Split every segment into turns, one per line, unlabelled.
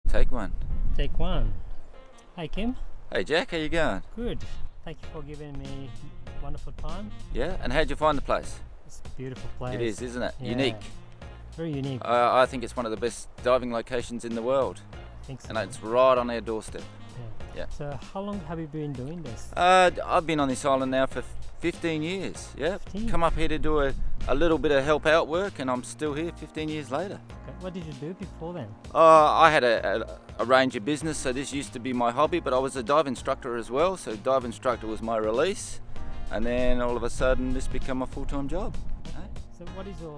Take one.
Take one. Hi, Kim.
Hey Jack, how you going?
Good. Thank you for giving me wonderful time.
Yeah, and how'd you find the place?
It's a beautiful place.
It is, isn't it?
Yeah.
Unique.
Very unique.
I think it's one of the best diving locations in the world.
I think so.
And it's right on our doorstep.
Yeah.
Yeah.
So how long have you been doing this?
I've been on this island now for 15 years. Yeah.
15?
Come up here to do a little bit of help out work, and I'm still here 15 years later.
Okay. What did you do before then?
I had a range of business, so this used to be my hobby, but I was a dive instructor as well, so dive instructor was my release, and then all of a sudden this became a full-time job.
So what is your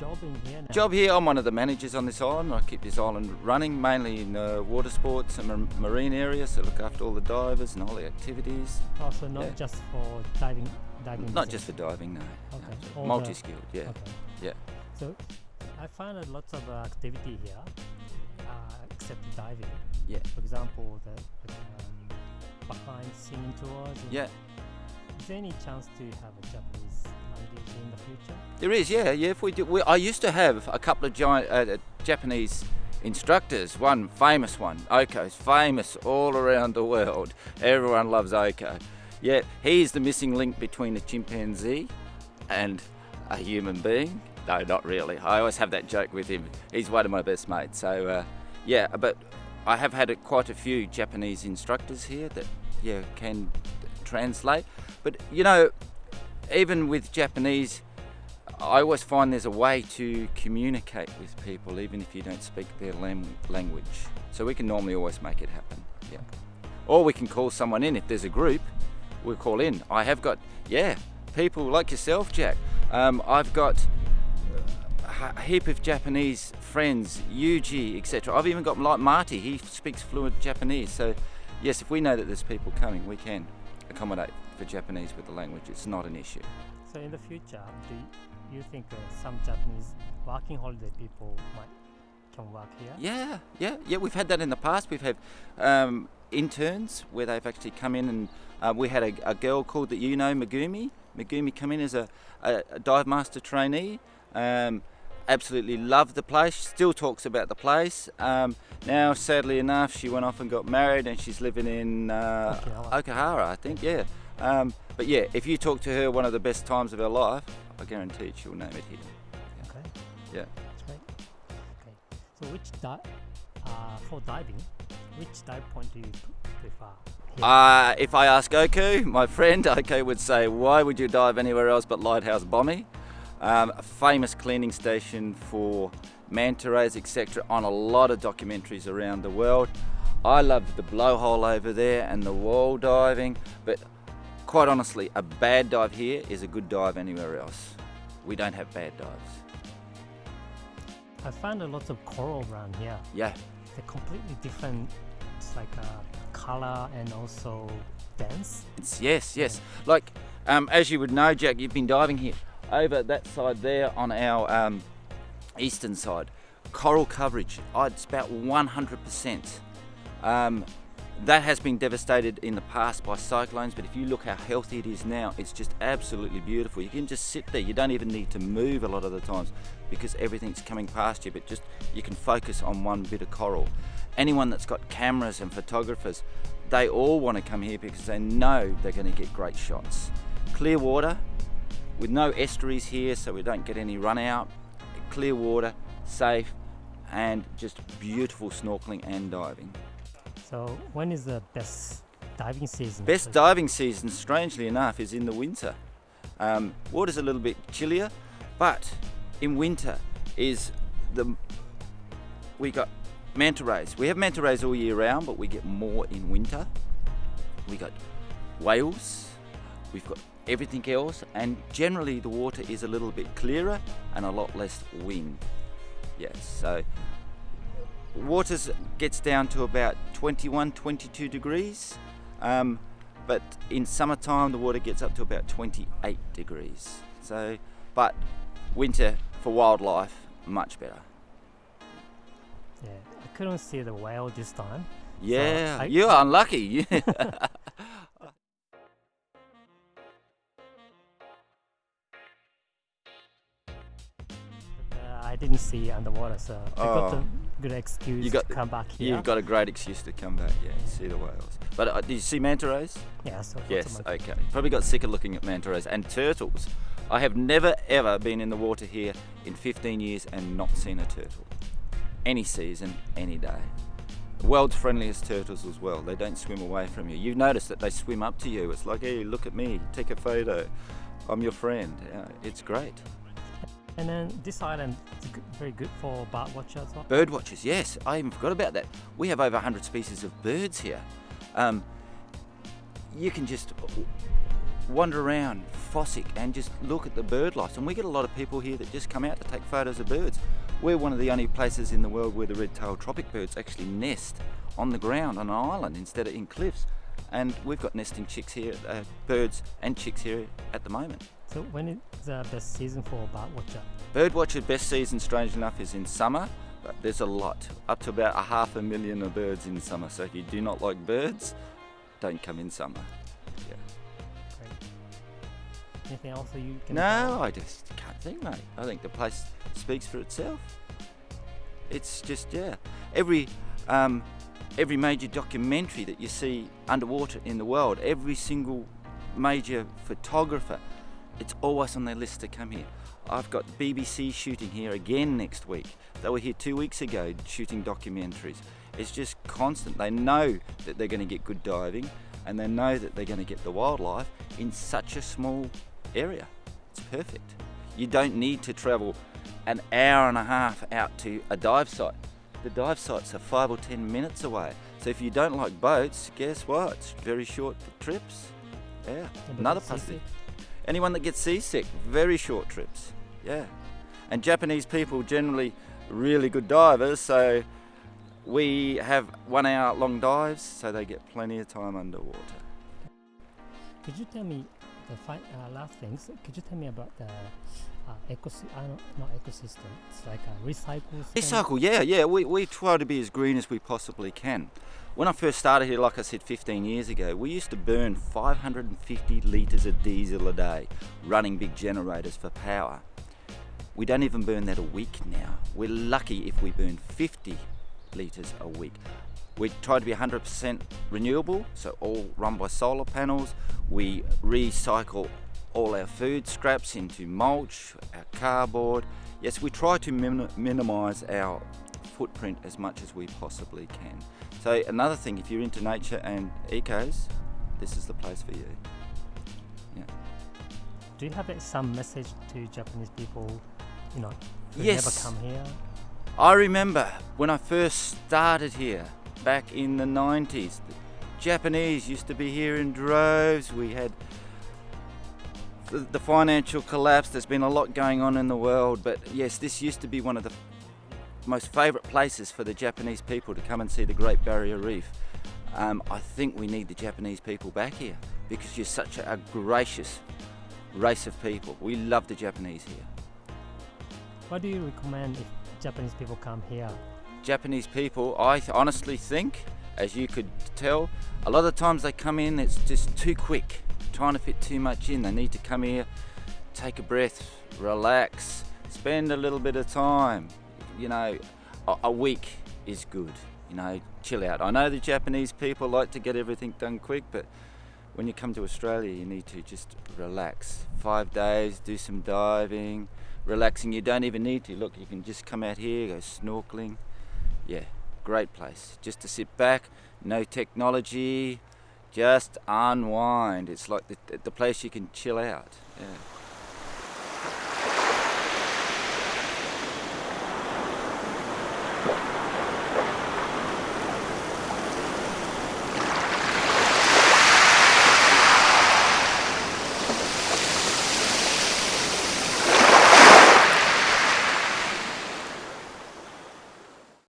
job in here now?
Job here, I'm one of the managers on this island. I keep this island running, mainly in water sports and marine areas, so look after all the divers and all the activities.
Oh, so not just for diving
Not
business.
just for diving, no.
Okay.
No.
All
Multi-skilled, yeah.
Okay.
Yeah.
So I find lots of activity here, except diving.
Yeah.
For example, the behind scene tours.
Yeah.
Is there any chance to have a Japanese language in the future?
There is, yeah. If we do, I used to have a couple of giant Japanese instructors. One famous one, Oko's famous all around the world. Everyone loves Oko. Yeah, he's the missing link between a chimpanzee and a human being. No, not really. I always have that joke with him. He's one of my best mates. So, yeah, but I have had quite a few Japanese instructors here that, yeah, can translate. But, you know, even with Japanese, I always find there's a way to communicate with people, even if you don't speak their language. So we can normally always make it happen, yeah. Or we can call someone in. If there's a group, we'll call in. I have got, yeah, people like yourself, Jack. I've got a heap of Japanese friends, Yuji, etc. I've even got like Marty, he speaks fluent Japanese. So yes, if we know that there's people coming, we can accommodate for Japanese with the language. It's not an issue.
So in the future, do you think some Japanese working holiday people can work here?
Yeah. We've had that in the past. We've had interns where they've actually come in, and we had a girl called Megumi. Megumi come in as a dive master trainee. Absolutely loved the place. Still talks about the place. Now, sadly enough, she went off and got married, and she's living in Okahara, I think. Yeah. But yeah, if you talk to her, one of the best times of her life, I guarantee she'll name it here. Yeah.
Okay.
Yeah.
That's great. Okay. So for diving, which dive point do you prefer?
If I ask Oko, my friend, Oko would say, why would you dive anywhere else but Lighthouse Bommy? A famous cleaning station for manta rays, etc. on a lot of documentaries around the world. I love the blowhole over there and the wall diving, but quite honestly, a bad dive here is a good dive anywhere else. We don't have bad dives.
I found a lot of coral around here.
Yeah.
They're completely different. It's like color and also dense.
Yes. Like, as you would know, Jack, you've been diving here. Over that side there on our eastern side, coral coverage, it's about 100%. That has been devastated in the past by cyclones, but if you look how healthy it is now, it's just absolutely beautiful. You can just sit there. You don't even need to move a lot of the times because everything's coming past you, but just you can focus on one bit of coral. Anyone that's got cameras and photographers, they all want to come here because they know they're going to get great shots. Clear water, with no estuaries here, so we don't get any run out. Clear water, safe, and just beautiful snorkeling and diving.
So when is the best diving season?
Best diving season, strangely enough, is in the winter. Water's a little bit chillier, but in winter we got manta rays. We have manta rays all year round, but we get more in winter. We got whales, we've got everything else, and generally the water is a little bit clearer and a lot less wind. Yes, so water gets down to about 21, 22 degrees, but in summertime the water gets up to about 28 degrees. So, but winter for wildlife, much better.
Yeah, I couldn't see the whale this time.
Yeah,
so
you're unlucky.
I didn't see underwater, so I got to good excuse to come back here.
You've got a great excuse to come back, see the whales. But did you see manta rays?
Yeah, I saw
Yes, okay. Probably got sick of looking at manta rays and turtles. I have never ever been in the water here in 15 years and not seen a turtle. Any season, any day. The world's friendliest turtles as well. They don't swim away from you. You've noticed that they swim up to you. It's like, hey, look at me, take a photo. I'm your friend. It's great.
And then this island is very good for bird watchers as well.
Bird watchers, yes. I even forgot about that. We have over 100 species of birds here. You can just wander around Fossick and just look at the bird life. And we get a lot of people here that just come out to take photos of birds. We're one of the only places in the world where the red-tailed tropic birds actually nest on the ground on an island instead of in cliffs. And we've got nesting chicks here, birds and chicks here at the moment.
So when is the best season for bird watcher?
Bird watcher best season, strange enough, is in summer. But there's a lot, up to about 500,000 of birds in summer. So if you do not like birds, don't come in summer. Yeah.
Great. Anything else that you can
No, I just can't think, mate. I think the place speaks for itself. It's just, every major documentary that you see underwater in the world, every single major photographer, it's always on their list to come here. I've got BBC shooting here again next week. They were here 2 weeks ago shooting documentaries. It's just constant. They know that they're going to get good diving and they know that they're going to get the wildlife in such a small area. It's perfect. You don't need to travel an hour and a half out to a dive site. The dive sites are 5 or 10 minutes away. So if you don't like boats, guess what? It's very short trips. Yeah, another positive. Anyone that gets seasick, very short trips. Yeah. And Japanese people generally really good divers, so we have 1 hour long dives, so they get plenty of time underwater.
Could you tell me the last things? Could you tell me about the not ecosystem? It's like a recycle.
Recycle, yeah. We try to be as green as we possibly can. When I first started here, like I said, 15 years ago, we used to burn 550 litres of diesel a day, running big generators for power. We don't even burn that a week now. We're lucky if we burn 50 litres a week. We try to be 100% renewable, so all run by solar panels. We recycle all our food scraps into mulch, our cardboard. Yes, we try to minimise our footprint as much as we possibly can. So another thing, if you're into nature and ecos, this is the place for you. Yeah.
Do you have some message to Japanese people, who
Yes.
never come here?
I remember when I first started here back in the 90s, the Japanese used to be here in droves. We had the financial collapse. There's been a lot going on in the world, but yes, this used to be one of the most favourite places for the Japanese people to come and see the Great Barrier Reef. I think we need the Japanese people back here because you're such a gracious race of people. We love the Japanese here.
What do you recommend if Japanese people come here?
Japanese people, I honestly think, as you could tell, a lot of times they come in, it's just too quick, trying to fit too much in. They need to come here, take a breath, relax, spend a little bit of time. A week is good, chill out. I know the Japanese people like to get everything done quick, but when you come to Australia, you need to just relax. 5 days, do some diving, relaxing. You don't even need to. Look, you can just come out here, go snorkeling. Yeah, great place. Just to sit back, no technology, just unwind. It's like the place you can chill out. Yeah.